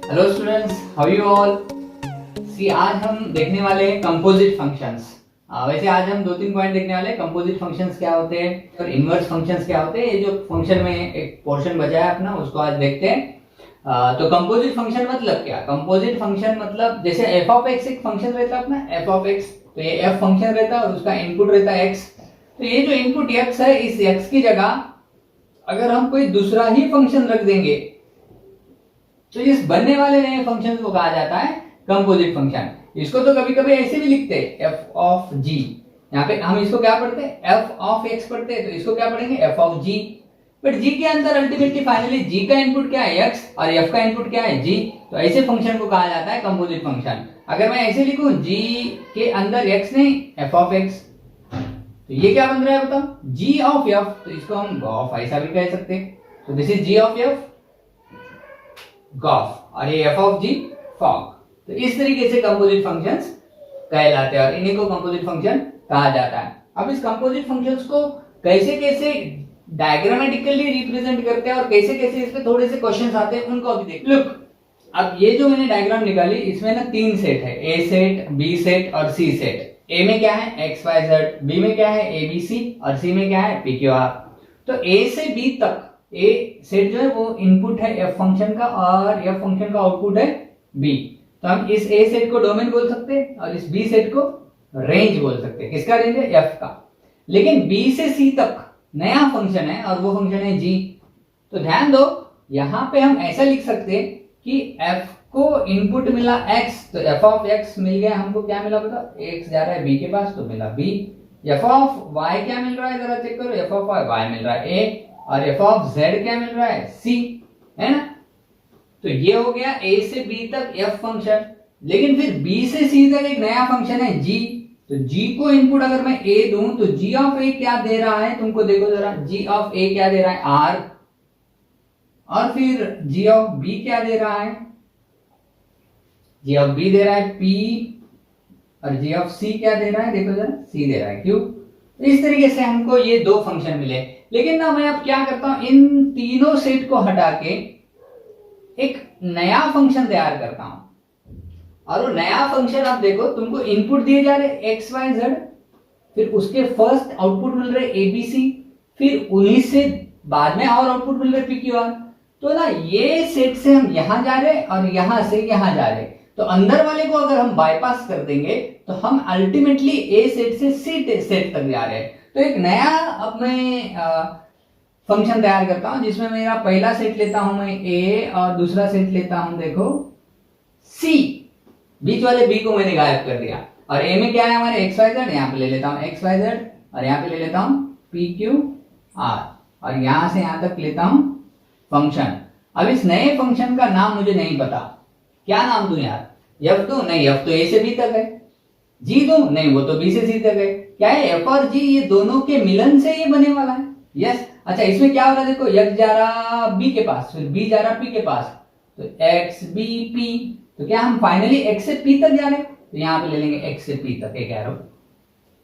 Hello students, how you all. See आज हम देखने वाले हैं कंपोजिट फंक्शंस। वैसे आज हम दो तीन पॉइंट देखने वाले हैं। कंपोजिट फंक्शंस क्या होते हैं और इनवर्स फंक्शंस क्या होते हैं। ये जो फंक्शन में एक पोर्शन बचा है अपना, उसको आज देखते हैं। तो कंपोजिट फंक्शन मतलब क्या? कंपोजिट फंक्शन मतलब जैसे एफ ऑफ एक्स एक फंक्शन रहता है अपना, एफ ऑफ एक्स, तो ये एफ फंक्शन रहता है और उसका इनपुट रहता है एक्स। तो ये जो इनपुट एक्स है, इस एक्स की जगह अगर हम कोई दूसरा ही फंक्शन रख देंगे तो इस बनने वाले नए फंक्शन को कहा जाता है कंपोजिट फंक्शन। इसको तो कभी कभी ऐसे भी लिखते हैं, एफ ऑफ जी। यहाँ पे हम इसको क्या पढ़ते हैं? एफ ऑफ एक्स पढ़ते हैं, तो इसको क्या पढ़ेंगे? F of G. But G के अंदर अल्टीमेटली फाइनली जी का इनपुट क्या है? एक्स, और एफ का इनपुट क्या है? जी। तो ऐसे फंक्शन को कहा जाता है कंपोजिट फंक्शन। अगर मैं ऐसे लिखूं, जी के अंदर एक्स नहीं, एफ ऑफ एक्स, तो ये क्या बन रहा है बताओ? जी ऑफ एफ। तो इसको हम गॉफ ऐसा भी कह सकते हैं। तो this is G of F, GOF, और ये एफ ऑफ जी, फॉग। तो इस तरीके से कंपोजिट फंक्शंस कहलाते हैं और इन्हीं को कंपोजिट फंक्शन कहा जाता है। अब इस कंपोजिट फंक्शंस को कैसे कैसे डायग्रामेटिकली रिप्रेजेंट करते हैं और कैसे कैसे इस पे थोड़े से क्वेश्चंस आते हैं, उनको अभी देख। लुक, अब ये जो मैंने डायग्राम निकाली, इसमें ना तीन सेट है, ए सेट, बी सेट और सी सेट। ए में क्या है? X Y Z. बी में क्या है? A B C. और सी में क्या है? P Q R. तो ए से बी तक ए सेट जो है वो इनपुट है एफ फंक्शन का और एफ फंक्शन का आउटपुट है बी। तो हम इस ए सेट को डोमेन बोल सकते हैं और इस बी सेट को रेंज बोल सकते हैं। किसका रेंज है? एफ का। लेकिन बी से सी तक नया फंक्शन है और वो फंक्शन है जी। तो ध्यान दो, यहां पे हम ऐसा लिख सकते हैं कि एफ को इनपुट मिला एक्स, तो एफ ऑफ एक्स मिल गया हमको। क्या मिला बताओ? एक्स जा रहा है बी के पास, तो मिला बी। एफ ऑफ वाई क्या मिल रहा है? जरा चेक करो। एफ ऑफ वाई मिल रहा है ए, और एफ ऑफ जेड क्या मिल रहा है? सी, है ना। तो ये हो गया ए से बी तक एफ फंक्शन। लेकिन फिर बी से सी तक एक नया फंक्शन है जी। तो जी को इनपुट अगर मैं ए दूं तो जी ऑफ ए क्या दे रहा है तुमको? देखो जरा, जी ऑफ ए क्या दे रहा है? आर। और फिर जी ऑफ बी क्या दे रहा है? जी ऑफ बी दे रहा है पी। और जी ऑफ सी क्या दे रहा है? देखो जरा, सी दे रहा है क्यू। तो इस तरीके से हमको ये दो फंक्शन मिले। लेकिन ना मैं अब क्या करता हूं, इन तीनों सेट को हटा के एक नया फंक्शन तैयार करता हूं। और वो नया फंक्शन आप देखो, तुमको इनपुट दिए जा रहे एक्स वाई जेड, फिर उसके फर्स्ट आउटपुट मिल रहे ए बी सी, फिर उन्हीं से बाद में और आउटपुट मिल रहे पी क्यू आर। तो ना ये सेट से हम यहां जा रहे और यहां से यहां जा रहे। तो अंदर वाले को अगर हम बाईपास कर देंगे तो हम अल्टीमेटली ए सेट से सी सेट तक जा रहे हैं। तो एक नया अब मैं फंक्शन तैयार करता हूं जिसमें मेरा पहला सेट लेता हूं मैं ए और दूसरा सेट लेता हूं देखो सी। बीच वाले बी को मैंने गायब कर दिया। और ए में क्या है हमारे? X Y Z. यहां पे ले लेता हूं एक्स वाई जेड और यहां पे ले लेता हूं पी क्यू आर, और यहां से यहां तक लेता हूं फंक्शन। अब इस नए फंक्शन का नाम मुझे नहीं पता, क्या नाम दूं यार? एफ दूं? नहीं, एफ तो ए से बी तक है। जी दूं? नहीं, वो तो बी से सी तक है। क्या है? एफ और जी ये दोनों के मिलन से ये बने वाला है। यस। अच्छा, इसमें क्या हो रहा है? देखो, एक्स जा रहा बी के पास, फिर बी जा रहा पी के पास, तो एक्स बी पी। तो क्या हम फाइनली एक्स से पी तक जा रहे हैं? तो यहां पे ले लेंगे एक्स से पी तक एक एरो।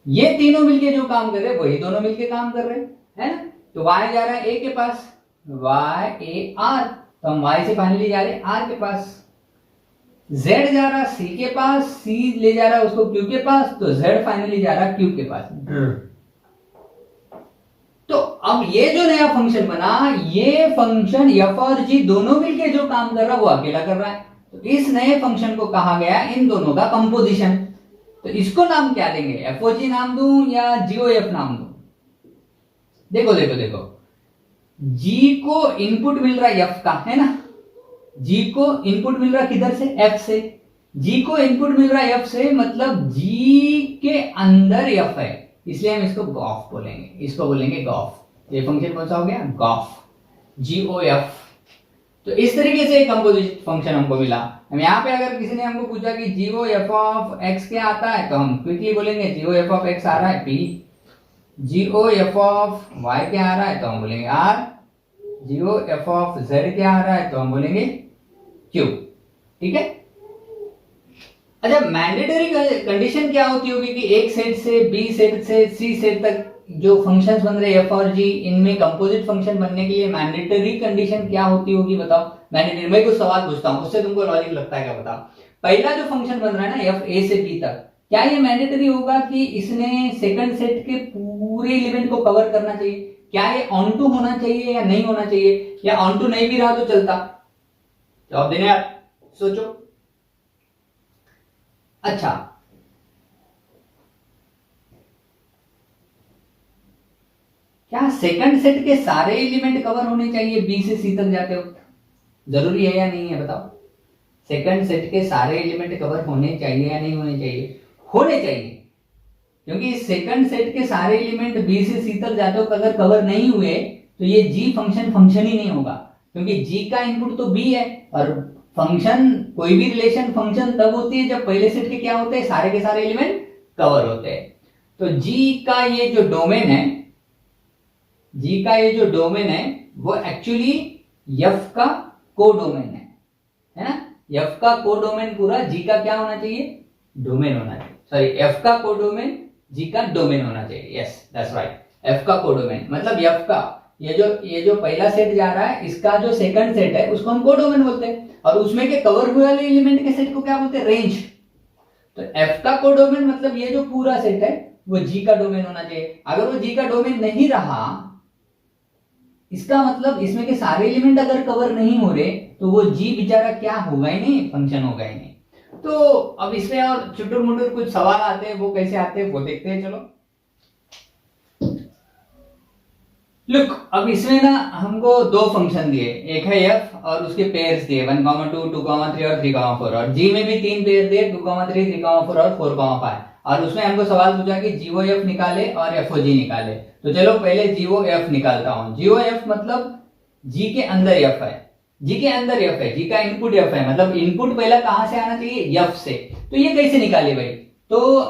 ये तीनों मिलके जो काम कर रहे हैं वही दोनों मिलके काम कर रहे हैं, है ना। तो वाई जा रहा है ए के पास, वाई ए आर, तो हम वाई से फाइनली जा रहे हैं आर के पास। Z जा रहा C के पास, C ले जा रहा है उसको Q के पास, तो Z फाइनली जा रहा है Q के पास। तो अब ये जो नया फंक्शन बना, ये फंक्शन F और G दोनों मिलके जो काम कर रहा है वो अकेला कर रहा है। तो इस नए फंक्शन को कहा गया इन दोनों का कंपोजिशन। तो इसको नाम क्या देंगे? FOG नाम दूं या GOF नाम दूं? देखो देखो देखो, G को इनपुट मिल रहा है F का, है ना। जी को इनपुट मिल रहा है किधर से? एफ से। जी को इनपुट मिल रहा है एफ से, मतलब जी के अंदर एफ है, इसलिए हम इसको गॉफ बोलेंगे। इसको बोलेंगे गॉफ। ये फंक्शन कौन सा हो गया? GOF, GOF। तो इस तरीके से एक कंपोजिट फंक्शन हमको मिला। हम यहाँ पे अगर किसी ने हमको पूछा कि GOF ऑफ एक्स क्या आता है, तो हम क्विकली बोलेंगे GOF ऑफ एक्स आ रहा है P। GOF ऑफ वाई क्या आ रहा है, तो हम बोलेंगे R। GOF ऑफ Z क्या आ रहा है, तो हम बोलेंगे क्यू। ठीक है। अच्छा, मैंडेटरी कंडीशन क्या होती होगी कि एक सेट से बी सेट से सी सेट तक जो फंक्शंस बन रहे एफ और जी, इनमें कंपोजिट फंक्शन बनने के लिए मैंडेटरी कंडीशन क्या होती होगी बताओ। मैं कुछ सवाल पूछता हूँ, उससे तुमको लॉजिक लगता है क्या बताओ। पहला जो फंक्शन बन रहा है ना एफ ए से बी तक, क्या ये मैंडेटरी होगा कि इसने सेकंड सेट के पूरे एलिमेंट को कवर करना चाहिए? क्या ये ऑन टू होना चाहिए या नहीं होना चाहिए, या ऑन टू नहीं भी रहा तो चलता? जवाब देने यार, सोचो। अच्छा, क्या सेकंड सेट के सारे एलिमेंट कवर होने चाहिए बी से सी तक जाते वक्त? जरूरी है या नहीं है बताओ। सेकंड सेट के सारे एलिमेंट कवर होने चाहिए या नहीं होने चाहिए? होने चाहिए, क्योंकि सेकंड सेट के सारे एलिमेंट बी से सी तक जाते वक्त अगर कवर नहीं हुए तो ये जी फंक्शन ही नहीं होगा, क्योंकि जी का इनपुट तो बी है, और फंक्शन, कोई भी रिलेशन फंक्शन तब होती है जब पहले सेट के क्या होते हैं, सारे के सारे एलिमेंट कवर होते हैं। तो जी का ये जो डोमेन है, जी का ये जो डोमेन है वो एक्चुअली एफ का कोडोमेन है ना। एफ का कोडोमेन पूरा जी का क्या होना चाहिए, डोमेन होना चाहिए। सॉरी, एफ का कोडोमेन जी का डोमेन होना चाहिए। यस दैट्स राइट, एफ का कोडोमेन मतलब एफ का ये जो पहला सेट जा रहा है, इसका जो सेकंड सेट है उसको हम कोडोमेन बोलते हैं, और उसमें के कवर हुए वाले एलिमेंट के सेट को क्या बोलते हैं, रेंज। तो एफ का कोडोमेन मतलब ये जो पूरा सेट है वो जी का डोमेन होना चाहिए। अगर वो जी का डोमेन नहीं रहा, इसका मतलब इसमें के सारे एलिमेंट अगर कवर नहीं हो रहे तो वो जी बेचारा क्या होगा ही नहीं, फंक्शन होगा ही नहीं। तो अब इसमें और चुटुर मुटुर कुछ सवाल आते हैं, वो कैसे आते हैं वो देखते हैं। चलो लुक, अब इसमें ना हमको दो फंक्शन दिए, एक है एफ और उसके पेयर्स दिए 1, 2, 2, 3 और 3, 4, और जी में भी तीन पेयर दिए 2, 3, 3, 4 और 4, 5, और उसमें हमको सवाल पूछा कि जीओ एफ निकाले और एफओ जी निकाले। तो चलो पहले जीओ एफ निकालता हूं। जीओ एफ मतलब जी के अंदर एफ है, जी के अंदर एफ है, जी का इनपुट एफ है, मतलब इनपुट पहला कहां से आना चाहिए, एफ से। तो ये कैसे निकाले भाई, तो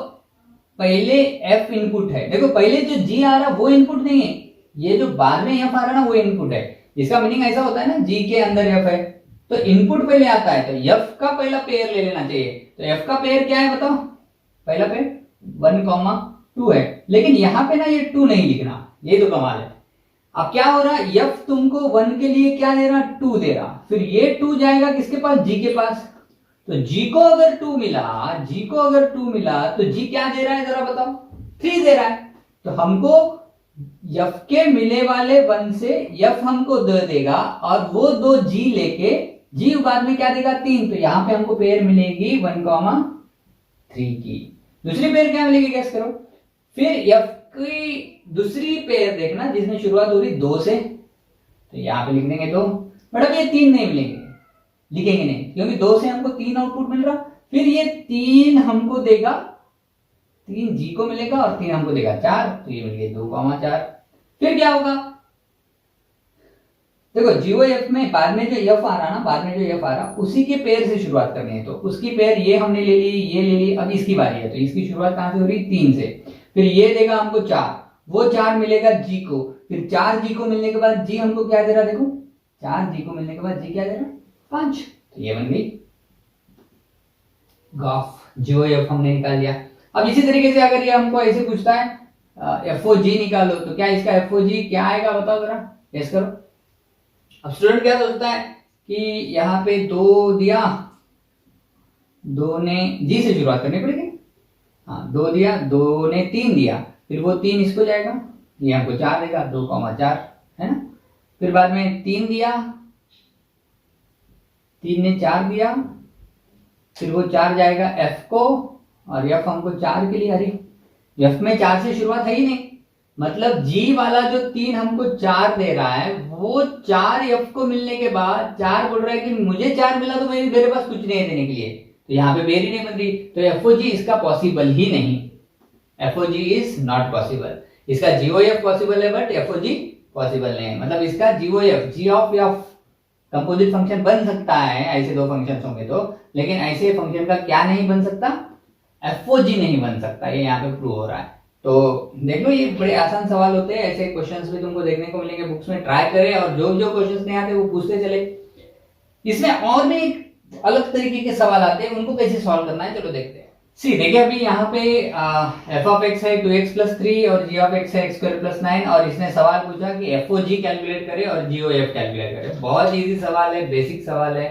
पहले एफ इनपुट है, देखो पहले जो जी आ रहा वो इनपुट नहीं है, ये जो बाद में एफ आ रहा ना वो इनपुट है। इसका मीनिंग ऐसा होता है ना, जी के अंदर एफ है तो इनपुट पहले आता है, तो एफ का पहला पेयर ले लेना चाहिए। तो एफ का पेयर क्या है बताओ, पहला पेयर 1, 2 है, लेकिन यहां पे ना ये 2 नहीं लिखना, ये तो कमाल है। अब क्या हो रहा है, एफ तुमको 1 के लिए क्या दे रहा, 2 दे रहा, फिर ये 2 जाएगा किसके पास, जी के पास। तो जी को अगर 2 मिला, जी को अगर 2 मिला तो जी क्या दे रहा है जरा बताओ, 3 दे रहा है। तो हमको एफ के मिले वाले 1 से एफ हमको दे देगा, और वो 2 जी लेके जी बाद में क्या देगा, 3। तो यहां पे हमको पेयर मिलेगी 1, 3 की। दूसरी पेयर क्या मिलेगी गैस करो। फिर एफ की दूसरी पेयर देखना जिसमें शुरुआत हो रही 2 से, तो यहां पे लिख देंगे 2, बट अब ये 3 नहीं मिलेंगे, लिखेंगे नहीं, क्योंकि 2 से हमको 3 आउटपुट मिल रहा। फिर ये 3 हमको देगा, 3 जी को मिलेगा और 3 हमको देगा 4, तो ये मिल गए 2, 4। फिर क्या होगा, देखो जीओ एफ में बाद में जो एफ आ रहा ना, बाद में जो एफ आ रहा उसी के पेयर से शुरुआत करनी है। तो उसकी पेयर ये हमने ले ली, ये ले ली, अब इसकी बारी है, तो इसकी शुरुआत कहां से हो रही, 3 से। फिर ये देगा हमको 4, वो 4 मिलेगा जी को, फिर 4 जी को मिलने के बाद जी हमको क्या दे रहा, देखो 4 जी को मिलने के बाद जी क्या दे रहा, 5। तो ये बन गई ग्राफ, जीओ एफ हमने निकाल लिया। अब इसी तरीके से अगर ये हमको ऐसे पूछता है एफओ जी निकालो, तो क्या इसका एफओ जी क्या आएगा बताओ जरा, गेस करो। अब स्टूडेंट क्या सोचता है कि यहाँ पे 2 दिया, 2 ने जी से शुरुआत करनी पड़ेगी, हाँ 2 दिया, 2 ने 3 दिया, फिर वो 3 इसको जाएगा, ये हमको 4 देगा 2, 4 है ना। फिर बाद में 3 दिया, 3 ने 4 दिया, फिर वो 4 जाएगा एफ को, और एफ हमको 4 के लिए, अरे एफ में 4 से शुरुआत है ही नहीं, मतलब जी वाला जो 3 हमको 4 दे रहा है, वो 4 एफ को मिलने के बाद 4 बोल रहा है कि मुझे 4 मिला तो मेरे पास कुछ नहीं है देने के लिए, तो यहाँ पे बेरी नहीं बन रही, तो एफओजी इसका पॉसिबल ही नहीं, एफओजी इज नॉट पॉसिबल। इसका जीओएफ पॉसिबल है बट एफओजी पॉसिबल नहीं है, मतलब इसका जीओएफ, जी ऑफ एफ कंपोजिट फंक्शन बन सकता है ऐसे दो फंक्शन होंगे तो, लेकिन ऐसे फंक्शन का क्या नहीं बन सकता, एफओजी नहीं बन सकता, ये यहाँ पे प्रूव हो रहा है। तो देख लो ये बड़े आसान सवाल होते हैं, ऐसे क्वेश्चंस भी तुमको देखने को मिलेंगे बुक्स में, ट्राई करें और जो जो क्वेश्चंस नहीं आते वो पूछते चले। इसमें और भी अलग तरीके के सवाल आते हैं, उनको कैसे सॉल्व करना है चलो देखते हैं। सी देखिए अभी यहाँ पे एफ ऑफ एक्स है 2x प्लस 3 और जी ऑफ एक्स है एक्स स्क्वायर प्लस 9 और इसने सवाल पूछा कि एफ ओ जी कैलकुलेट करे और जी ओ एफ कैलकुलेट करे। बहुत इजी सवाल है, बेसिक सवाल है,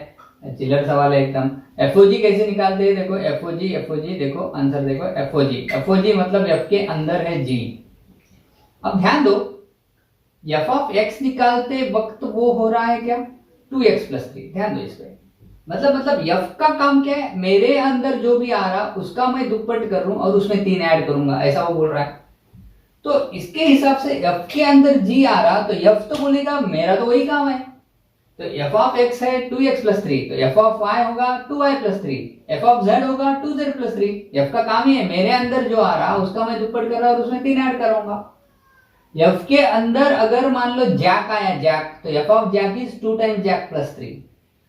चिल्लर सवाल है एकदम। एफ ओ जी कैसे निकालते हैं देखो, एफ ओ जी देखो आंसर देखो, एफ ओ जी मतलब एफ के अंदर है जी। अब ध्यान दो एफ ऑफ एक्स निकालते वक्त वो हो रहा है क्या 2x प्लस 3, ध्यान दो इस पे। मतलब एफ का काम क्या है, मेरे अंदर जो भी आ रहा उसका मैं दुप्पट कर लूं और उसमें 3 ऐड करूंगा, ऐसा वो बोल रहा है। तो इसके हिसाब से एफ के अंदर जी आ रहा तो एफ तो बोलेगा मेरा तो वही काम है। तो एफ ऑफ एक्स है 2x प्लस 3, तो एफ ऑफ y होगा 2y plus 3, F of z होगा 2z प्लस 3। एफ का काम ही है मेरे अंदर जो आ रहा उसका मैं दुप्पट कर रहा और उसमें 3 ऐड करूंगा। एफ के अंदर अगर मान लो जैक आया जैक, तो F of Jack is 2 time Jack plus 3।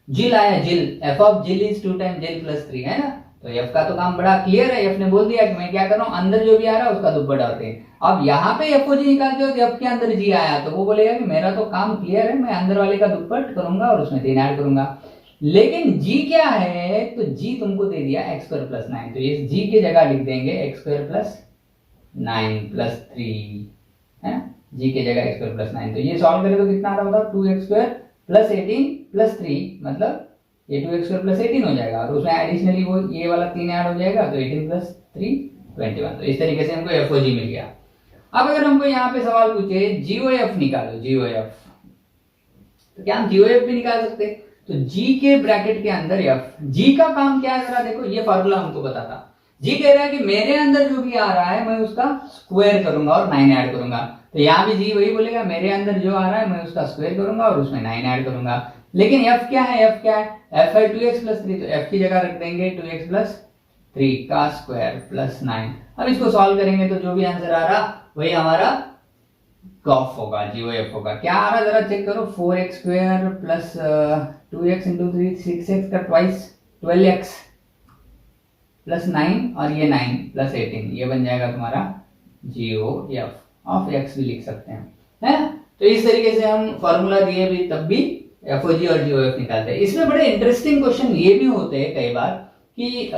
Jill आया Jill, F of Jill is 2 time Jill plus 3, है ना। तो एफ का तो काम बड़ा क्लियर है, एफ ने बोल दिया कि मैं क्या कर रहा हूं, अंदर जो भी आ रहा है उसका दुप्पट डालते हैं। अब यहाँ पे एफ ओ जी निकालते हो तो एफ के अंदर जी आया तो वो बोलेगा कि मेरा तो काम क्लियर है, मैं अंदर वाले का दुप्पट करूंगा और उसमें 3 ऐड करूंगा। लेकिन जी क्या है, तो जी तुमको दे दिया एक्स स्क्वायर प्लस 9, तो इस जी की जगह लिख देंगे एक्स स्क्वायर प्लस 9 प्लस 3, है ना। जी की जगह एक्स स्क्वायर प्लस 9, तो ये सॉल्व करें तो कितना आ रहा होगा 2x स्क्वायर प्लस 18 प्लस 3, मतलब ये 2x स्क्वायर प्लस 18 हो जाएगा और उसमें एडिशनली वो ये वाला 3 ऐड हो जाएगा, तो 18 प्लस 3 21। तो इस तरीके से हमको एफ ओ जी मिल गया। अब अगर हमको यहाँ पे सवाल पूछे जीओएफ निकालो, जीओएफ, तो क्या हम जीओएफ भी निकाल सकते। तो जी के ब्रैकेट के अंदर एफ, जी का काम क्या है जरा देखो, ये फार्मूला हमको बताता। जी कह रहा है कि मेरे अंदर जो भी आ रहा है मैं उसका स्क्वायर करूंगा और 9 ऐड करूंगा। तो यहाँ भी जी वही बोलेगा, मेरे अंदर जो आ रहा है मैं उसका स्क्वायर करूंगा और उसमें 9 ऐड करूंगा। लेकिन एफ क्या है, एफ क्या है, एफ है 2x प्लस 3, तो एफ की जगह रख देंगे 2x प्लस 3 का स्क्वायर प्लस 9। अब इसको सॉल्व करेंगे तो जो भी आंसर आ रहा वही हमारा गॉफ होगा, जीओएफ होगा। क्या आ रहा जरा चेक करो, 4x square plus 2x into 3 6x का ट्वाइस 12x प्लस 9 और ये 9 प्लस 18, ये बन जाएगा तुम्हारा जीओएफ ऑफ एक्स भी लिख सकते हैं, है। तो इस तरीके से हम फॉर्मूला दिए भी तब भी एफओजी और जीओएफ निकालते हैं। इसमें बड़े इंटरेस्टिंग क्वेश्चन ये भी होते हैं कई बार कि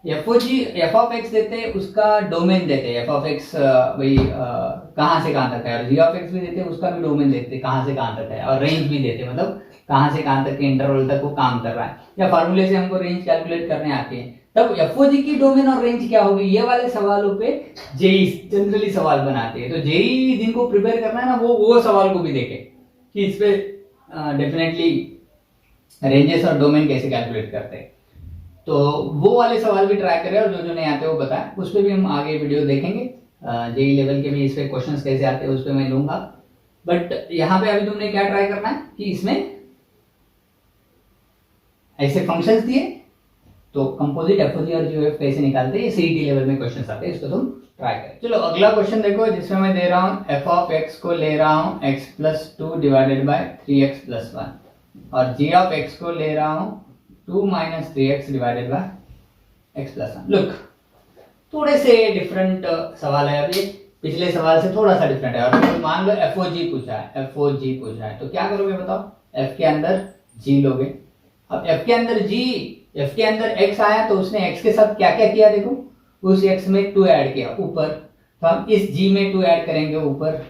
एफओजी एफ ऑफ एक्स देते हैं, उसका डोमेन देते हैं, एफ ऑफ एक्स वही कहां से कहां तक है, और जी ऑफ एक्स भी देते हैं, उसका भी डोमेन देते हैं कहां से कहां तक है, और रेंज भी देते हैं, मतलब कहां से कहां तक के इंटरवल तक वो काम कर रहा है, या फॉर्मूले से हमको रेंज कैलकुलेट करने आते हैं। तब एफओजी की डोमेन और रेंज क्या होगी, ये वाले सवालों पे जेई जनरली सवाल बनाते हैं। तो जेई जिनको प्रिपेयर करना है ना, वो सवाल को भी देखें कि इस पे डेफिनेटली रेंजेस और डोमेन कैसे कैलकुलेट करते हैं। तो वो वाले सवाल भी ट्राई करें, और जो नहीं आते वो बताएं, उस पर भी हम आगे वीडियो देखेंगे। जेई लेवल के भी इस पे क्वेश्चंस कैसे आते हैं उस पर मैं लूंगा। बट यहाँ पे अभी तुमने क्या ट्राई करना है कि इसमें ऐसे फंक्शंस दिए तो कंपोजिट एफओजी और जीओएफ कैसे निकालते हैं, सीईटी लेवल में क्वेश्चंस आते हैं, इसको तुम ट्राई करें। चलो अगला क्वेश्चन देखो, जिसमें मैं दे रहा हूं एफ ऑफ एक्स को ले रहा हूं x plus 2 divided by 3x plus 1, और जी ऑफ एक्स को ले रहा हूं 2 minus 3x divided by x plus 1। Look थोड़े से डिफरेंट सवाल है, अभी पिछले सवाल से थोड़ा सा डिफरेंट है। और तो मान लो एफओजी पूछा है, एफओजी पूछा है, तो क्या करोगे बताओ, एफ के अंदर जी लोगे। अब एफ के अंदर जी, एफ के अंदर x आया तो उसने x के साथ क्या क्या किया देखो, उस x में 2 ऐड किया ऊपर, तो हम इस g में 2 ऐड करेंगे ऊपर।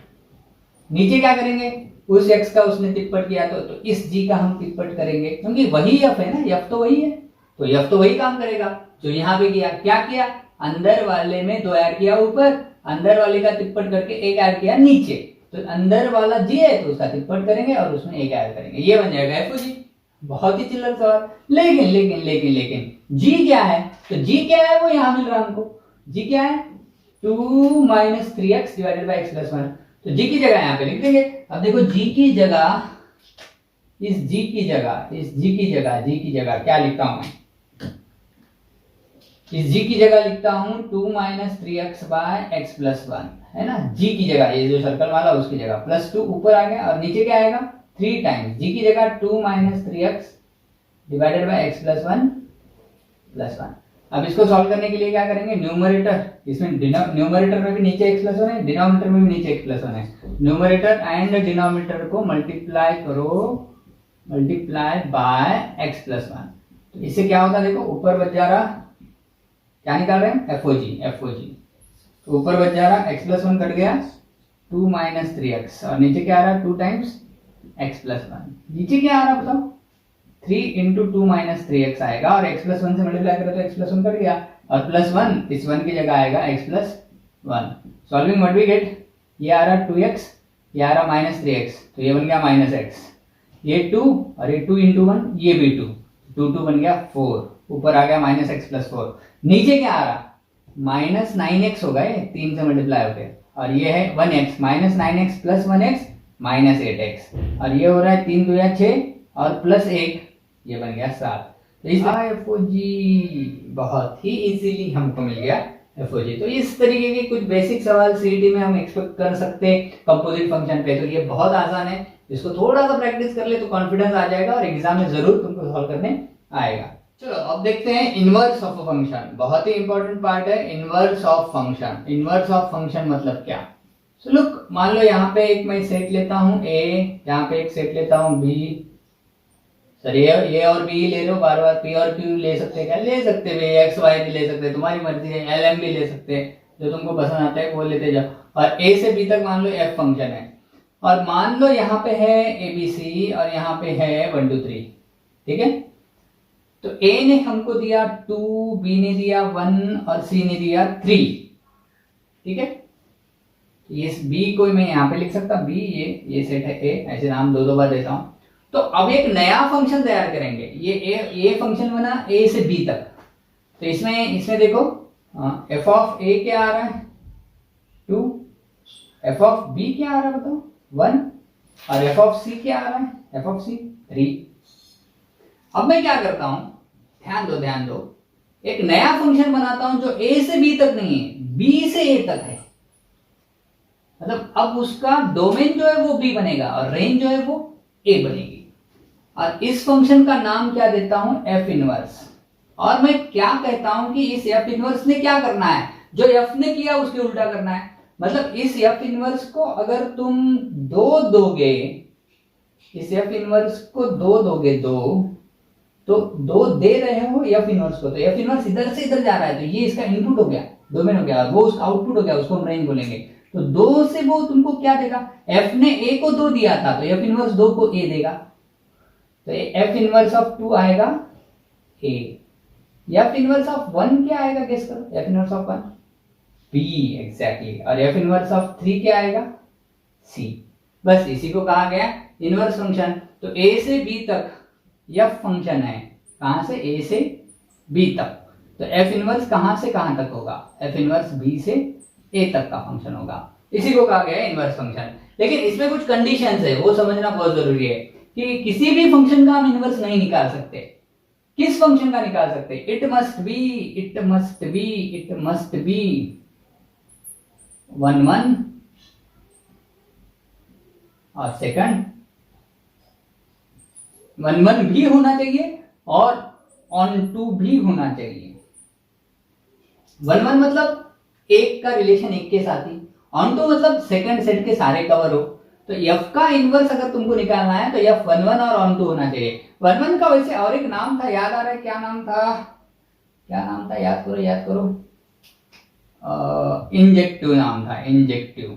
नीचे क्या करेंगे, उस x का उसने तिप्पट किया तो इस g का हम तिप्पट करेंगे, क्योंकि वही f है ना, f तो वही है, तो f तो वही काम करेगा जो यहाँ पे किया। क्या किया, अंदर वाले में 2 ऐड किया ऊपर, अंदर वाले का तिप्पट करके 1 ऐड किया नीचे, तो अंदर वाला g है तो उसका तिप्पट करेंगे और उसमें 1 ऐड करेंगे, ये बन जाएगा एफओजी। बहुत ही चिल्लर सवाल। लेकिन लेकिन लेकिन लेकिन जी क्या है, तो जी क्या है वो यहां मिल रहा है हमको, जी क्या है 2 minus 3x divided by x plus 1, तो जी की जगह यहां पे लिख देंगे। अब देखो जी की जगह, इस जी की जगह, इस जी की जगह, जी की जगह क्या लिखता हूं मैं, इस जी की जगह लिखता हूं 2 minus 3x bye x plus 1, है ना। जी की जगह ये जो सर्कल वाला उसकी जगह प्लस 2 ऊपर आ गया, और नीचे क्या आएगा 3 टाइम्स जी की जगह 2 minus 3x divided by x plus 1 plus 1। अब इसको सॉल्व करने के लिए क्या करेंगे, न्यूमरेटर, इसमें न्यूमरेटर में भी नीचे x प्लस 1 है, डिनोमिनेटर में भी नीचे x प्लस 1 है, न्यूमरेटर एंड डिनोमिनेटर को मल्टीप्लाई करो, मल्टीप्लाई बाय x प्लस 1। तो इससे क्या होता है देखो, ऊपर बच जा रहा क्या निकाल रहे हैं, एफओजी। तो ऊपर बच जा रहा x प्लस 1 कट गया 2 माइनस 3x और नीचे क्या आ रहा है 2 टाइम्स x प्लस 1। नीचे क्या आ रहा है बताओ, 3 इंटू 2 माइनस 3x आएगा और x प्लस 1 से मल्टीप्लाई करो तो x प्लस 1 कट गया और प्लस 1 इस 1 की जगह आएगा x plus 1। Solving what we get, ये आ रहा 2x, ये आ रहा माइनस 3x, तो ये बन गया माइनस x, ये 2 और ये 2 इंटू 1 ये भी 2, 2 बन गया 4, ऊपर आ गया माइनस x प्लस 4। नीचे क्या आ रहा माइनस 9x होगा, ये 3 से मल्टीप्लाई हो गया और ये है 1x, minus 9x plus 1x minus 8x और ये हो रहा है 3 2 या 6 और प्लस 1, ये बन गया 7। तो इस एफओजी बहुत ही इजीली हमको मिल गया एफओजी। तो इस तरीके के कुछ बेसिक सवाल सीईटी में हम एक्सपेक्ट कर सकते हैं कंपोजिट फंक्शन पे। तो ये बहुत आसान है, इसको थोड़ा सा प्रैक्टिस कर ले तो कॉन्फिडेंस आ जाएगा और एग्जाम में जरूर तुमको सॉल्व करने आएगा। चलो अब देखते हैं इनवर्स ऑफ अ फंक्शन, बहुत ही इंपॉर्टेंट पार्ट है inverse of function. Inverse of function मतलब क्या, सो लुक मान लो यहाँ पे एक मैं सेट लेता हूँ a, यहाँ पे एक सेट लेता हूँ b, सर ये और b ले लो, बार बार p और q ले सकते हैं, क्या ले सकते हैं, x y भी ले सकते हैं, तुम्हारी मर्जी है, lm भी ले सकते हैं, जो तुमको पसंद आता है वो लेते जाओ। और a से b तक मान लो f फंक्शन है और मान लो यहाँ पे है abc और यहाँ पे है 1 2 3, ठीक है। तो a ने हमको दिया 2, b ने दिया 1 और c ने दिया 3, ठीक है। ये b को मैं यहाँ पे लिख सकता, b ये सेट है a, ऐसे नाम दो बार देता हूं। तो अब एक नया फंक्शन तैयार करेंगे, ये फंक्शन बना a से b तक। तो इसमें देखो f ऑफ a क्या आ रहा है 2, f ऑफ b क्या आ रहा है बताओ 1 और f ऑफ c क्या आ रहा है f ऑफ c 3। अब मैं क्या करता हूं, ध्यान दो, एक नया फंक्शन बनाता हूं जो a से b तक नहीं है, b से a तक है। मतलब अब उसका डोमेन जो है वो b बनेगा और रेंज जो है वो a बनेगी। और इस फंक्शन का नाम क्या देता हूं, f इनवर्स। और मैं क्या कहता हूं कि इस f इनवर्स ने क्या करना है, जो f ने किया उसके उल्टा करना है। मतलब इस f इनवर्स को अगर तुम 2 दोगे, इस f इनवर्स को 2 दोगे, 2 तो 2 दे रहे हो f इनवर्स को, तो f इनवर्स इधर से इधर जा रहा है, तो ये इसका इनपुट हो गया, डोमेन हो गया, और वो उसका आउटपुट हो गया, उसको हम रेंज बोलेंगे। तो 2 से वो तुमको क्या देगा, f ने a को 2 दिया था तो f इनवर्स 2 को a देगा, तो f इनवर्स ऑफ 2 आएगा a। f इनवर्स ऑफ 1 क्या आएगा, गेस करो, f inverse of 1 b exactly. और f इनवर्स ऑफ 3 क्या आएगा c। बस इसी को कहा गया इनवर्स फंक्शन। तो a से b तक f फंक्शन है, कहां से a से b तक, तो f इनवर्स कहां से कहां तक होगा, f इनवर्स b से a तक का फंक्शन होगा, इसी को कहा गया इनवर्स फंक्शन। लेकिन इसमें कुछ कंडीशंस है, वो समझना बहुत जरूरी है कि किसी भी फंक्शन का हम इनवर्स नहीं निकाल सकते। किस फंक्शन का निकाल सकते, इट मस्ट बी 1 1 और सेकंड 1 1 भी होना चाहिए और ऑन टू भी होना चाहिए। 1 1 मतलब एक का रिलेशन एक के साथ ही, ऑन टू मतलब सेकंड सेट के सारे कवर हो। तो f का इनवर्स अगर तुमको निकालना है तो f 1 1 और ऑन टू होना चाहिए। 1 1 का वैसे और एक नाम था, याद आ रहा है, क्या नाम था, याद करो, इंजेक्टिव नाम था, इंजेक्टिव।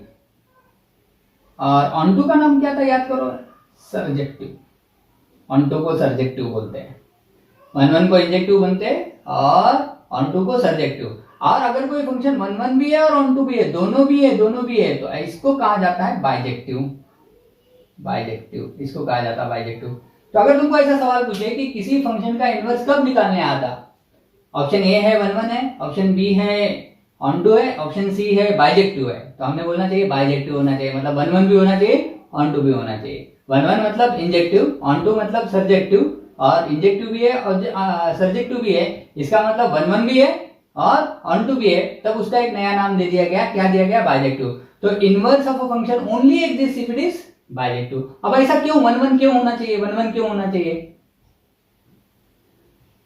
और ऑन टू का नाम क्या था, याद करो, सर्जेक्टिव। ऑन टू को सर्जेक्टिव बोलते हैं, 1 1 को इंजेक्टिव बनते हैं और ऑन टू को सर्जेक्टिव। और अगर कोई फंक्शन 1 1 भी है और ऑन टू भी है, दोनों भी है, तो इसको कहा जाता है बाइजेक्टिव, इसको कहा जाता है बाइजेक्टिव। तो अगर तुमको ऐसा सवाल पूछे कि किसी फंक्शन का इनवर्स कब निकालने आता, ऑप्शन ए है 1 1 है, ऑप्शन बी है ऑन टू है, ऑप्शन सी है बाइजेक्टिव है, तो हमने बोलना चाहिए बाइजेक्टिव होना चाहिए। मतलब 1 1 भी होना चाहिए, ऑन टू भी होना चाहिए। 1 1 मतलब इंजेक्टिव, ऑन टू मतलब सर्जेक्टिव, और इंजेक्टिव भी है और सर्जेक्टिव भी है, इसका मतलब 1 1 भी है और ऑन टू भी है, तब उसका एक नया नाम दे दिया गया, क्या दिया गया, बाइजेक्टिव। तो inverse of a function only exist if it is bijective. अब ऐसा क्यों, 1 1 क्यों होना चाहिए, 1 1 क्यों होना चाहिए,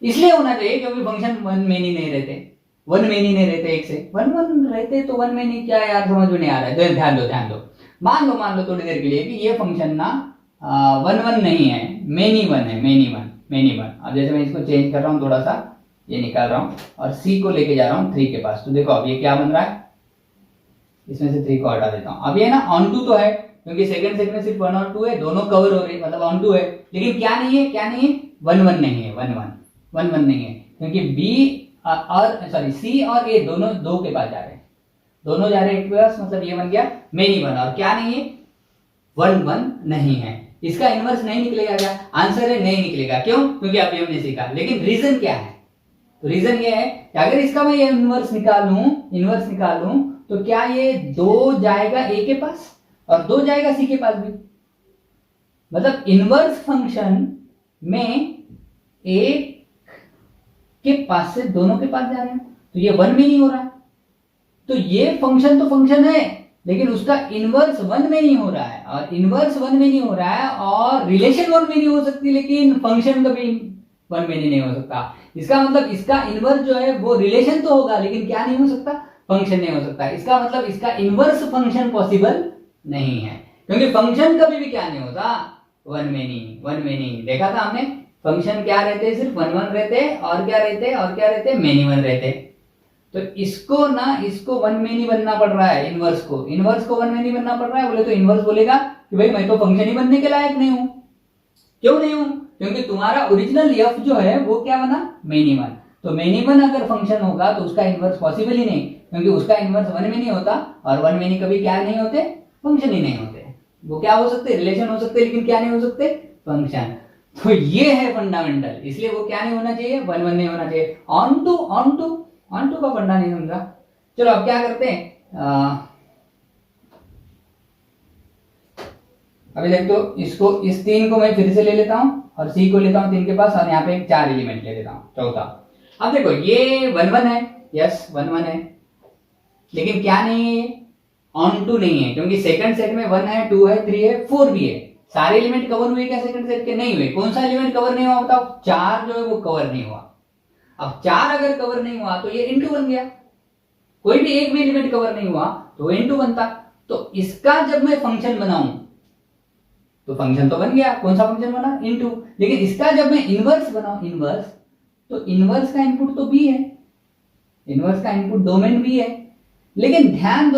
इसलिए होना चाहिए क्योंकि फंक्शन 1 मेनी नहीं रहते, 1 मेनी नहीं रहते, एक से 1 1 रहते तो 1 मेनी क्या यार, समझ में नहीं आ रहा है। ध्यान दो, मान लो थोड़ी देर के लिए कि ये फंक्शन ना 1 1 नहीं है, मेनी वन है, मेनी वन। अब जैसे मैं इसको चेंज कर रहा हूं थोड़ा सा, ये निकाल रहा हूँ और सी को लेके जा रहा हूँ 3 के पास। तो देखो अब ये क्या बन रहा है, इसमें से 3 को हटा देता हूँ। अब ये ना ऑन टू तो है क्योंकि सेकंड सेट में सिर्फ 1 और 2 है, दोनों कवर हो रहे हैं, मतलब ऑन टू है। लेकिन क्या नहीं है, क्या नहीं है, 1 1 नहीं है, 1 1 1 1 नहीं है, क्योंकि बी और सॉरी सी और ए दोनों 2 के पास जा रहे हैं, दोनों जा रहे हैं 1 के पास, मतलब ये बन गया मेनी 1। और क्या नहीं है, 1 1 नहीं है। इसका इनवर्स नहीं निकलेगा क्या? आंसर है नहीं निकलेगा। क्यों? क्योंकि अभी हमने सीखा। लेकिन रीजन क्या है? तो रीजन ये है कि अगर इसका मैं ये इनवर्स निकालूं तो क्या ये 2 जाएगा ए के पास और 2 जाएगा सी के पास भी, मतलब इनवर्स फंक्शन में एक के पास से दोनों के पास जा रहे हैं, तो ये 1 में नहीं हो रहा है। तो ये फंक्शन तो फंक्शन है लेकिन उसका इनवर्स 1 में नहीं हो रहा है, और इनवर्स 1 में नहीं हो रहा है और रिलेशन 1 में नहीं हो सकती, लेकिन फंक्शन कभी 1 में नहीं हो सकता। इसका मतलब इसका इनवर्स जो है वो रिलेशन तो होगा लेकिन क्या नहीं हो सकता, फंक्शन नहीं हो सकता। इसका मतलब इसका इनवर्स फंक्शन पॉसिबल नहीं है, क्योंकि फंक्शन कभी भी क्या नहीं होता, 1 में नहीं। देखा था हमने, फंक्शन क्या रहते, सिर्फ 1 1 रहते, और क्या रहते मेनी 1 रहते। तो इसको 1 में नहीं बनना पड़ रहा है, इनवर्स को 1 में नहीं बनना पड़ रहा है। बोले तो इनवर्स बोलेगा कि भाई मैं तो फंक्शन ही बनने के लायक नहीं हूं। क्यों नहीं हूं? क्योंकि तुम्हारा ओरिजिनल एफ जो है वो क्या बना, मेनी 1। तो मेनी 1 अगर फंक्शन होगा तो उसका इनवर्स पॉसिबल ही नहीं, क्योंकि उसका इनवर्स 1 में नहीं होता, और 1 में नहीं कभी क्या नहीं होते, फंक्शन ही नहीं होते। वो क्या हो सकते, रिलेशन हो सकते, लेकिन क्या नहीं हो सकते, फंक्शन। तो ये है फंडामेंटल, इसलिए वो क्या नहीं होना चाहिए, 1 1 नहीं होना चाहिए। ऑन टू का फंडा नहीं समझा। चलो अब क्या करते हैं, अभी देख तो इसको, इस 3 को मैं फिर से ले लेता हूं और सी को लेता हूं 3 के पास, और यहाँ पे 4 एलिमेंट ले लेता हूं, चौथा। अब देखो ये 1 1 है, यस 1 1 है, लेकिन क्या नहीं है, ऑन टू नहीं है, क्योंकि सेकंड सेट में 1 है, 2 है, 3 है, 4 भी है। सारे एलिमेंट कवर हुए क्या सेकंड सेट के? नहीं हुए। कौन सा एलिमेंट कवर नहीं हुआ बताओ? 4 जो है वो कवर नहीं हुआ। अब 4 अगर कवर नहीं हुआ तो ये इनटू बन गया, कोई भी एक भी एलिमेंट कवर नहीं हुआ तो इनटू बनता। तो इसका जब मैं फंक्शन बनाऊं तो फंक्शन तो बन गया, कौन सा फंक्शन बना, इनटू। लेकिन इसका जब मैं इनवर्स बनाऊं, इनवर्स, तो इनवर्स का इनपुट तो बी है, इनवर्स का इनपुट डोमेन बी है। लेकिन ध्यान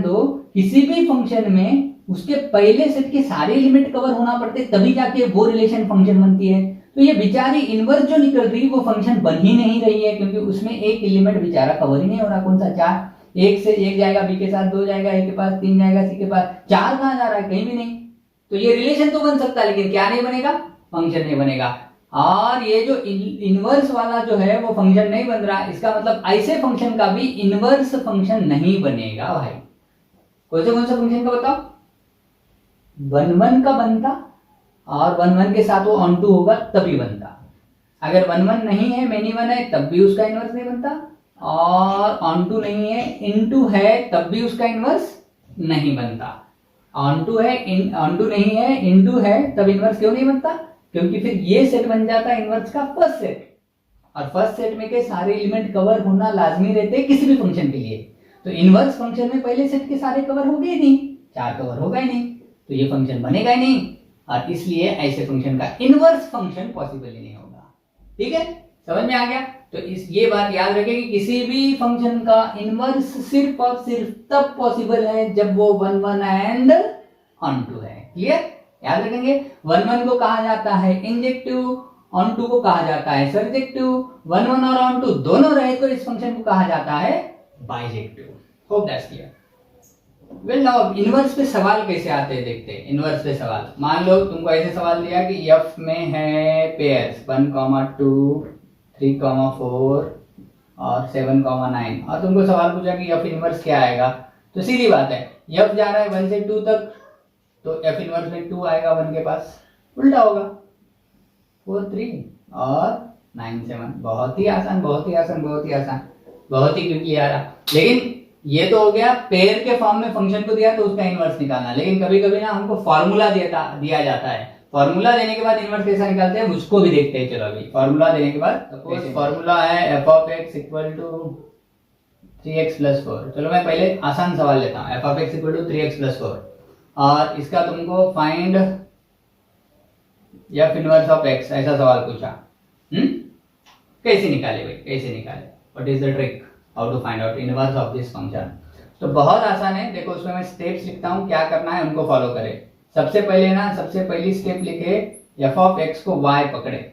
दो किसी भी फंक्शन में उसके पहले सेट के सारे एलिमेंट कवर होना पड़ते, तभी जाके वो रिलेशन फंक्शन बनती है। तो ये बेचारी इनवर्स जो निकल रही वो फंक्शन बन ही नहीं रही है, क्योंकि उसमें एक एलिमेंट बेचारा कवर ही नहीं हो रहा। कौन सा? 4। एक से एक जाएगा बी के साथ, 2 जाएगा ए के पास, 3 जाएगा सी के पास, 4 कहां जा रहा है? कहीं भी नहीं। तो ये रिलेशन तो बन सकता है लेकिन क्या नहीं बनेगा, फंक्शन नहीं बनेगा। और ये जो इनवर्स वाला जो है वो फंक्शन नहीं बन रहा, इसका मतलब ऐसे फंक्शन का भी इनवर्स फंक्शन नहीं बनेगा भाई। कौन सा फंक्शन का बताओ? 1 1 का बनता, और 1 1 के साथ वो ऑन टू होगा तभी बनता। अगर 1 1 नहीं है, मेनी 1 है, तब भी उसका इनवर्स नहीं बनता, और ऑन टू नहीं है, इनटू है, तब भी उसका इनवर्स नहीं बनता। ऑन टू है, ऑन टू नहीं है, इनटू है, तब इनवर्स क्यों नहीं बनता? क्योंकि फिर ये सेट बन जाता है इनवर्स का फर्स्ट सेट, और फर्स्ट सेट में के सारे एलिमेंट कवर होना लाजमी रहते हैं किसी भी फंक्शन के लिए। तो इनवर्स फंक्शन में पहले सेट के सारे कवर हो गए नहीं, 4 कवर होगा ही नहीं, तो ये फंक्शन बनेगा ही नहीं, और इसलिए ऐसे फंक्शन का इनवर्स फंक्शन पॉसिबल ही नहीं होगा। ठीक है, समझ में आ गया? तो ये बात याद रखें कि किसी भी फंक्शन का इनवर्स सिर्फ और सिर्फ तब पॉसिबल है जब वो 1 1 एंड ऑन टू है। क्लियर? याद रखेंगे, 1 1 को कहा जाता है इंजेक्टिव, ऑन टू को कहा जाता है सर्जेक्टिव। 1 1 और ऑन टू दोनों रहे तो इस फंक्शन को कहा जाता है bijective. Hope that's clear. Well now inverse पे सवाल कैसे आते हैं देखते हैं। इनवर्स पे सवाल, मान लो तुमको ऐसे सवाल दिया कि एफ में है पेयर्स 1, 2, 3, 4 और 7, 9, और तुमको सवाल पूछा कि एफ इनवर्स क्या आएगा। तो सीधी बात है, एफ जा रहा है 1 से 2 तक, तो एफ इनवर्स में 2 आएगा 1 के पास, उल्टा होगा 4 3 और 9 7। बहुत ही आसान, बहुत ही आसान, बहुत ही आसान, बहुत ही क्विकली आ रहा। लेकिन ये तो हो गया पेयर के फॉर्म में फंक्शन को दिया तो उसका इनवर्स निकालना। लेकिन कभी कभी ना हमको फॉर्मूला दिया जाता है, फॉर्मूला देने के बाद इनवर्स कैसा निकालते हैं उसको भी देखते हैं। चलो अभी फॉर्मूला देने के बाद सपोज फॉर्मूला है f of x equal to 3x + 4। चलो मैं पहले आसान सवाल लेता हूँ, f of x equal to 3x + 4, और इसका तुमको find f inverse of x ऐसा सवाल पूछा। कैसे निकाले भाई, कैसे निकाले, what is the trick, how to find out inverse of this function. तो बहुत आसान है, देखो उसमें मैं स्टेप्स लिखता हूँ, क्या करना है उनको फॉलो करें। सबसे पहली स्टेप लिखे एफ ऑफ एक्स को y पकड़े,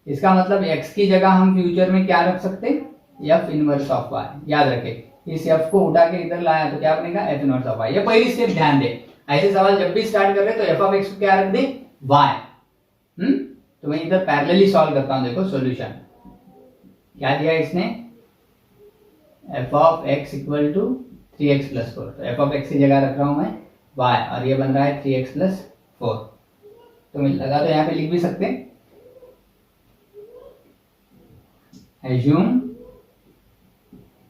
इसका मतलब x की जगह हम फ्यूचर में क्या रख सकते हैं, एफ इनवर्स ऑफ y। याद रखें इस f को उठा के इधर लाया तो क्या बनेगा, एफ इनवर्स ऑफ y। ये पहली स्टेप ध्यान दे, ऐसे सवाल जब भी स्टार्ट कर रहे तो एफ ऑफ एक्स को क्या रख दे, y। तो मैं इधर पैरेलली सॉल्व करता हूं, देखो सॉल्यूशन क्या दिया इसने, F of X equal to 3x plus 4। तो एफ ऑफ एक्स की जगह रख रहा हूं मैं y और ये बन रहा है 3x प्लस 4। तो मैं लगा तो यहाँ पे लिख भी सकते हैं, assume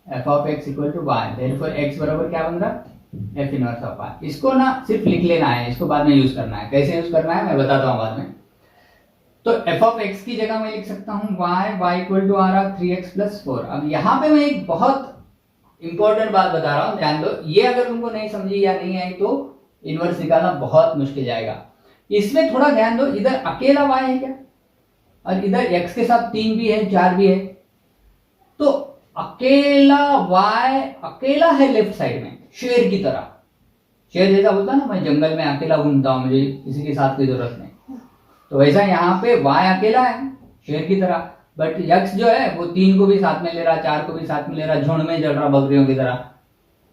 f of x equal to y, therefore x बराबर क्या बन रहा, f इनवर्स ऑफ y। इसको ना सिर्फ लिख लेना है, इसको बाद में यूज करना है, कैसे यूज करना है मैं बताता हूँ बाद में। तो f of x की जगह मैं लिख सकता हूँ y इक्वल टू आ रहा 3x प्लस 4। अब यहाँ पे मैं एक बहुत इंपॉर्टेंट बात बता रहा हूँ, ध्यान दो, ये अगर तुमको नहीं समझी या नहीं आई तो इनवर्स निकालना बहुत मुश्किल जाएगा। इसमें थोड़ा ध्यान दो, इधर अकेला y है क्या, और इधर x के साथ 3 भी है 4 भी है, तो अकेला y अकेला है लेफ्ट साइड में, शेर की तरह। शेर जैसा बोलता ना, मैं जंगल में अकेला घूमता हूं, मुझे किसी के साथ की जरूरत नहीं, तो वैसा यहाँ पे y अकेला है शेर की तरह, बट x जो है वो 3 को भी साथ में ले रहा, 4 को भी साथ में ले रहा, झुंड में चल रहा बकरियों की तरह।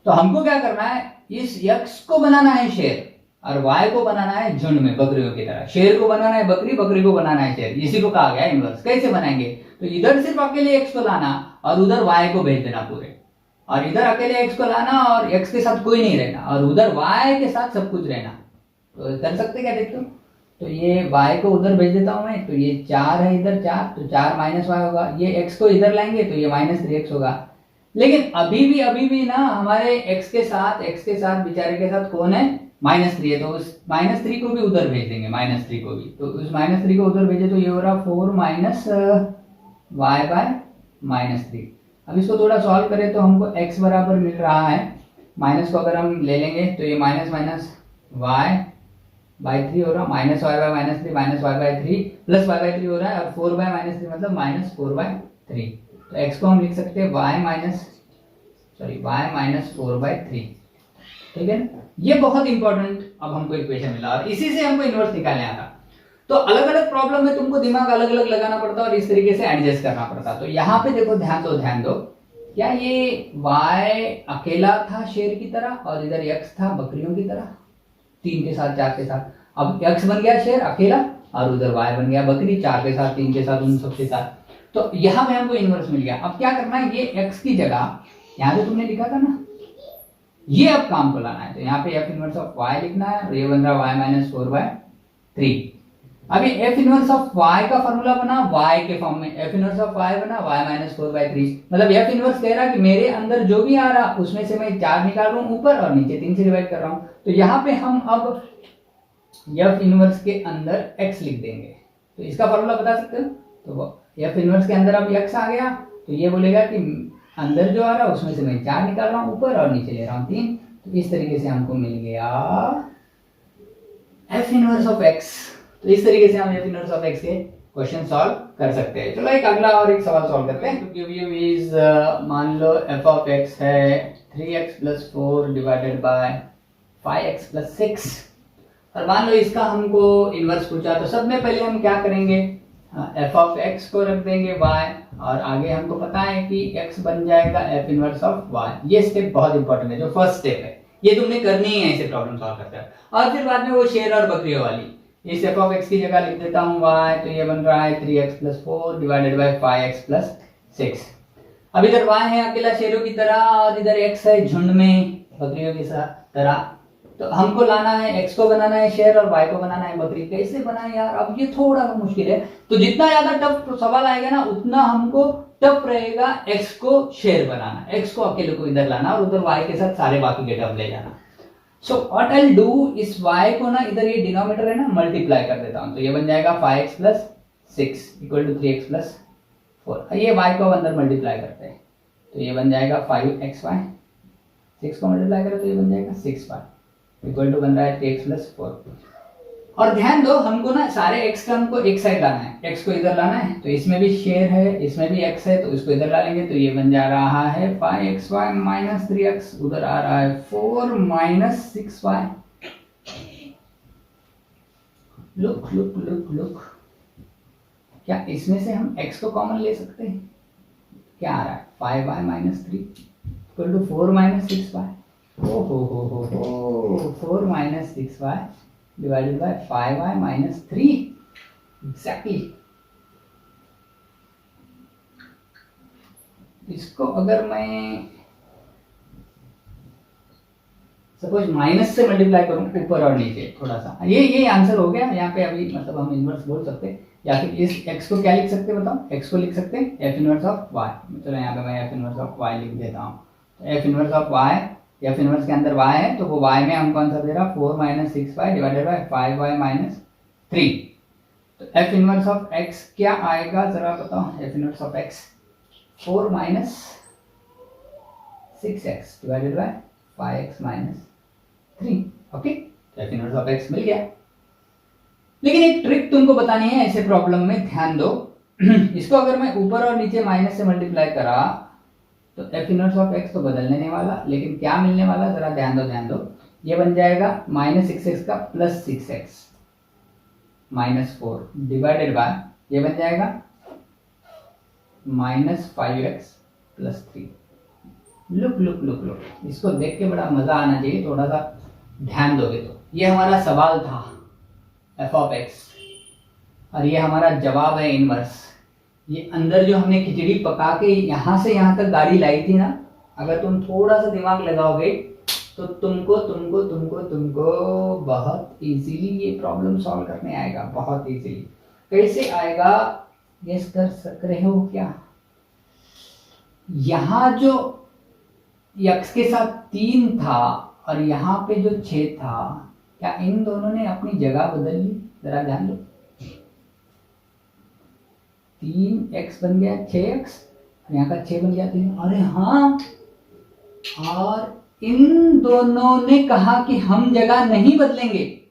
तो हमको क्या करना है, इस x को बनाना है शेर और y को बनाना है झुंड में बकरियों की तरह। शेर को बनाना है बकरी, बकरी को बनाना है शेर, इसी को कहा गया इनवर्स। कैसे बनाएंगे, तो इधर सिर्फ अकेले x को लाना और उधर y को भेज देना पूरे, और इधर अकेले x को लाना और x के साथ कोई नहीं रहना, और उधर y के साथ सब कुछ रहना। तो कर सकते क्या, देखते हो, तो ये y को उधर भेज देता हूं मैं, तो ये 4 है इधर 4, तो 4 माइनस y होगा, ये x को इधर लाएंगे तो ये माइनस 3x होगा। लेकिन अभी भी ना हमारे x के साथ बेचारे के साथ कौन है, -3 है, तो उस -3 को भी उधर भेज देंगे, -3 को भी, तो उस -3 को उधर भेजे तो ये हो रहा 4 माइनस y बाय -3। अब इसको थोड़ा सॉल्व करें तो हमको x बराबर मिल रहा है, माइनस को अगर हम ले लेंगे तो ये माइनस y बाय 3 हो रहा, minus y by -3 minus y by 3 plus y by 3 हो रहा है, और 4 बाय -3 मतलब -4/3। तो x को हम लिख सकते हैं y माइनस 4/3। ठीक है ना, ये बहुत इंपॉर्टेंट अब हमको इक्वेशन मिला, और इसी से हमको इनवर्स निकालने आता। तो अलग अलग प्रॉब्लम में तुमको दिमाग अलग अलग लगाना पड़ता और इस तरीके से एडजस्ट करना पड़ता। तो यहाँ पे देखो, ध्यान दो, क्या ये y अकेला था शेर की तरह और इधर x था बकरियों की तरह, 3 के साथ 4 के साथ। अब x बन गया शेर अकेला और उधर y बन गया बकरी, 4 के साथ 3 के साथ उन सबके साथ। तो यहाँ पे हमको इनवर्स मिल गया। अब क्या करना है, ये x की जगह यहाँ पे तुमने लिखा था ना, ये अब काम को लाना है, तो यहाँ पे f इनवर्स ऑफ y लिखना है, और ये बन रहा y माइनस 4/3। अभी f इनवर्स ऑफ y का फॉर्मूला बना y के फॉर्म में, f इनवर्स ऑफ y बना y माइनस 4/3। मतलब f इनवर्स कह रहा है कि मेरे अंदर जो भी आ रहा उसमें से मैं 4 निकाल रहा हूँ ऊपर और नीचे 3 से डिवाइड कर रहा हूँ। तो यहाँ पे हम अब f इनवर्स के अंदर x लिख देंगे। तो इसका फॉर्मूला बता सकते हो, तो f इनवर्स के अंदर अब x आ गया, तो ये बोलेगा कि अंदर जो आ रहा है उसमें से मैं 4 निकाल रहा हूँ ऊपर और नीचे ले रहा हूँ 3। तो इस तरीके से हमको मिल गया f इनवर्स ऑफ x। तो इस तरीके से हम f इनवर्स ऑफ x के क्वेश्चन सॉल्व कर सकते हैं। चलो एक अगला और एक सवाल सॉल्व करते हैं। गिव यू इज, मान लो f ऑफ x है 3x plus 4 divided by 5x plus 6, और मान लो इसका हमको इनवर्स पूछा। तो सब में पहले हम क्या करेंगे, f ऑफ x को रख देंगे y, और आगे हमको पता है कि x बन जाएगा f इनवर्स ऑफ y। ये स्टेप बहुत इंपॉर्टेंट है, जो फर्स्ट स्टेप है, ये तुमने करनी है ऐसे प्रॉब्लम सॉल्व करते हैं। और फिर बाद में वो शेर और बकरियों वाली, इस f ऑफ x की जगह लिख देता हूँ y, तो ये बन रहा है 3x plus 4 divided by 5x plus 6। अब इधर y है अकेला शेरों की तरह और इधर x है झुंड में बकरियों की तरह। तो हमको लाना है, x को बनाना है शेर और y को बनाना है बकरी। कैसे बनाए यार, अब ये थोड़ा मुश्किल है। तो जितना ज्यादा टफ सवाल आएगा ना उतना हमको टफ रहेगा x को शेर बनाना, x को अकेले को इधर लाना और उधर y के साथ सारे बाकी के टर्म ले जाना। So what I will do, इस y को ना इधर ये डिनोमिनेटर है ना मल्टीप्लाई कर देता हूं, तो ये बन जाएगा 5x plus 6 equal to 3x plus 4। ये y को अंदर मल्टीप्लाई करते हैं, तो ये बन जाएगा 5xy, 6 को मल्टीप्लाई करें तो ये बन जाएगा 6y इक्वल टू बन रहा है 3x प्लस 4। और ध्यान दो हमको ना सारे x टर्म को एक साइड लाना है, x को इधर लाना है, तो इसमें भी शेयर है, इसमें भी x है, तो इसको इधर ला लेंगे, तो ये बन जा रहा है 5xy माइनस 3x, उधर आ रहा है 4 minus 6y। Look look look look, क्या इसमें से हम x को कॉमन ले सकते हैं? क्या आ रहा है 5y minus 3 equal to 4 minus 6y। ओ हो 4 minus 6y divided by 5y minus 3 exactly। इसको अगर मैं सपोज माइनस से मल्टीप्लाई करूं ऊपर और नीचे थोड़ा सा, ये आंसर हो गया यहाँ पे। अभी मतलब हम इनवर्स बोल सकते हैं, या फिर इस x को क्या लिख सकते हैं बताओ? x को लिख सकते हैं f इनवर्स ऑफ y। चलो यहाँ पे मैं f इनवर्स ऑफ y लिख देता हूँ। तो f inverse of y, f inverse के अंदर y है, तो वो y में हम कौन सा दे रहा? 4 minus 6y divided by 5y minus 3। तो f इनवर्स ऑफ x क्या आएगा जरा बताओ? f inverse of x 4 minus 6x divided by 5x minus 3। Okay, f inverse of x मिल गया। लेकिन एक ट्रिक तुमको बतानी है ऐसे प्रॉब्लम में, ध्यान दो। इसको अगर मैं ऊपर और नीचे माइनस से मल्टीप्लाई करा तो f इनवर्स ऑफ x तो बदलने नहीं वाला, लेकिन क्या मिलने वाला जरा ध्यान दो। ये बन जाएगा माइनस 6x का plus 6x minus 4 divided by ये बन जाएगा minus 5x plus 3। Look look look look, इसको देख के बड़ा मजा आना चाहिए, थोड़ा सा ध्यान दोगे तो। ये हमारा सवाल था f ऑफ x, और ये हमारा जवाब है इनवर्स। ये अंदर जो हमने खिचड़ी पका के यहाँ से यहाँ तक गाड़ी लाई थी ना, अगर तुम थोड़ा सा दिमाग लगाओगे तो तुमको बहुत इजीली ये प्रॉब्लम सॉल्व करने आएगा, बहुत इजीली। कैसे आएगा गेस कर सक रहे हो क्या? यहाँ जो x के साथ 3 था और यहाँ पे जो 6 था, क्या इन दोनों ने अपनी जगह बदल ली? जरा ध्यान दो। 3x बन गया 6x, यहाँ का 6 बन गया 3। अरे हाँ, और इन दोनों ने कहा कि हम जगह नहीं बदलेंगे,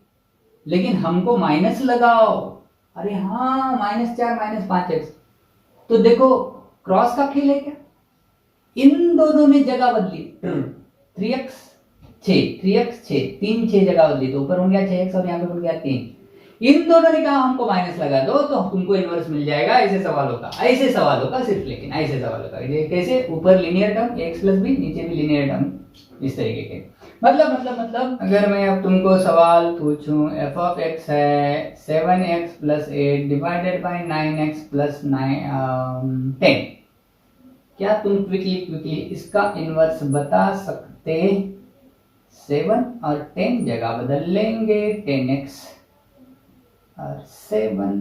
लेकिन हमको माइनस लगाओ। अरे हाँ, -4 माइनस 5x। तो देखो क्रॉस का खेल है क्या? इन दोनों ने जगह बदली, 3x 6 3 6 जगह बदली, तो ऊपर बन गया 6x और यहाँ पे बन गया 3। इन दोनों ने कहा हमको माइनस लगा दो तो तुमको इनवर्स मिल जाएगा। ऐसे सवालों का सिर्फ, लेकिन ऐसे सवालों का कैसे? ऊपर linear term x plus B, नीचे भी लीनियर टर्म, इस तरीके के। मतलब अगर मैं अब तुमको सवाल पूछूं, f ऑफ x है 7x plus 8 divided by 9x plus 10, क्या तुम क्विकली इसका इनवर्स बता सकते? 7 और 10 जगह बदल लेंगे, 10x और 7।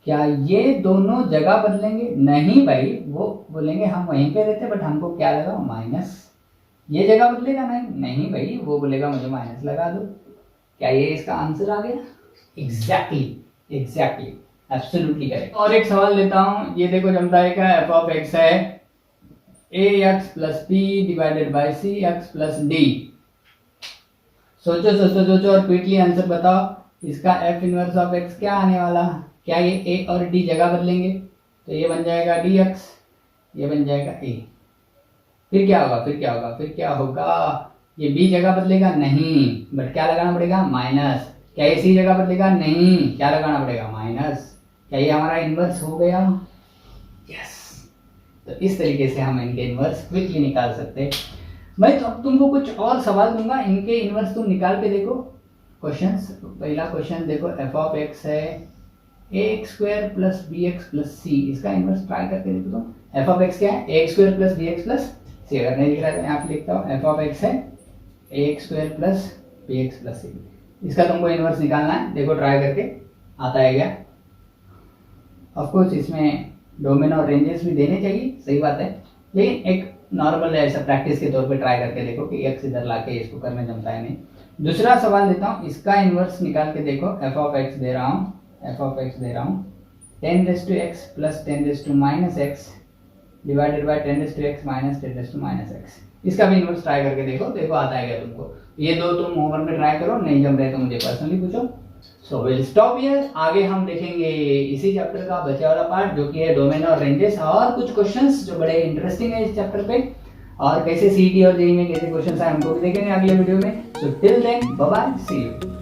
क्या ये दोनों जगह बदलेंगे? नहीं भाई, वो बोलेंगे हम वहीं पे रहते, बट हमको क्या लगा? माइनस। ये जगह बदलेगा? नहीं भाई, वो बोलेगा मुझे माइनस लगा दो। क्या ये इसका आंसर आ गया? Exactly absolutely correct. और एक सवाल लेता हूं, ये देखो जमता का f ऑफ x है ax plus b divided by cx plus d। सोचो और क्विकली आंसर बताओ। इसका f इनवर्स ऑफ x क्या आने वाला? क्या ये a और d जगह बदलेंगे? तो ये बन जाएगा dx, ये बन जाएगा a। फिर क्या होगा? ये b जगह बदलेगा? नहीं, बट क्या लगाना पड़ेगा? माइनस। क्या ये c जगह बदलेगा? नहीं, क्या लगाना पड़ेगा? माइनस। क्या ये हमारा इनवर्स हो गया? यस। तो इस तरीके से हम इनके इनवर्स क्विकली निकाल सकते हैं। मैं तो तुमको कुछ और सवाल दूंगा, इनके इनवर्स तुम निकाल के देखो। क्वेश्चंस, पहला क्वेश्चन देखो, f ऑफ x है ax square plus bx plus c, इसका इनवर्स ट्राई करके देखो तुम। f ऑफ x क्या है? ax square plus bx plus c। अगर नहीं दिख रहा है तो यहाँ पे लिखता हूँ, f ऑफ x है ax square plus bx plus c। इसका तुमको इनवर्स निकालना है, देखो ट्राई करके आता है क्या। ऑफ कोर्स इसमें डोमेन और रेंजेस भी देने चाहिए, सही बात है, लेकिन एक नॉर्मल ऐसा प्रैक्टिस के तौर पे ट्राई करके देखो कि x इधर लाके इसको करने जमता है नहीं। दूसरा सवाल देता हूँ, इसका इनवर्स निकाल के देखो। f ऑफ x दे रहा हूँ 10 raise to x plus 10 raise to minus x divided by 10 raise to x minus 10 raise to minus x। इसका भी इनवर्स ट्राई करके देखो आता है क्या तुमको। ये दो तुम होमवर्क में ट्राई करो, नहीं जम रहे तो मुझे पर्सनली पूछो। So will stop here. आगे हम देखेंगे इसी चैप्टर का बचा वाला पार्ट जो कि है डोमेन और रेंजेस, और कुछ क्वेश्चंस जो बड़े इंटरेस्टिंग है इस चैप्टर पे, और कैसे सीटी और जेईई में कैसे क्वेश्चंस आए हमको भी देखेंगे अगले वीडियो में। So till then bye bye, see you.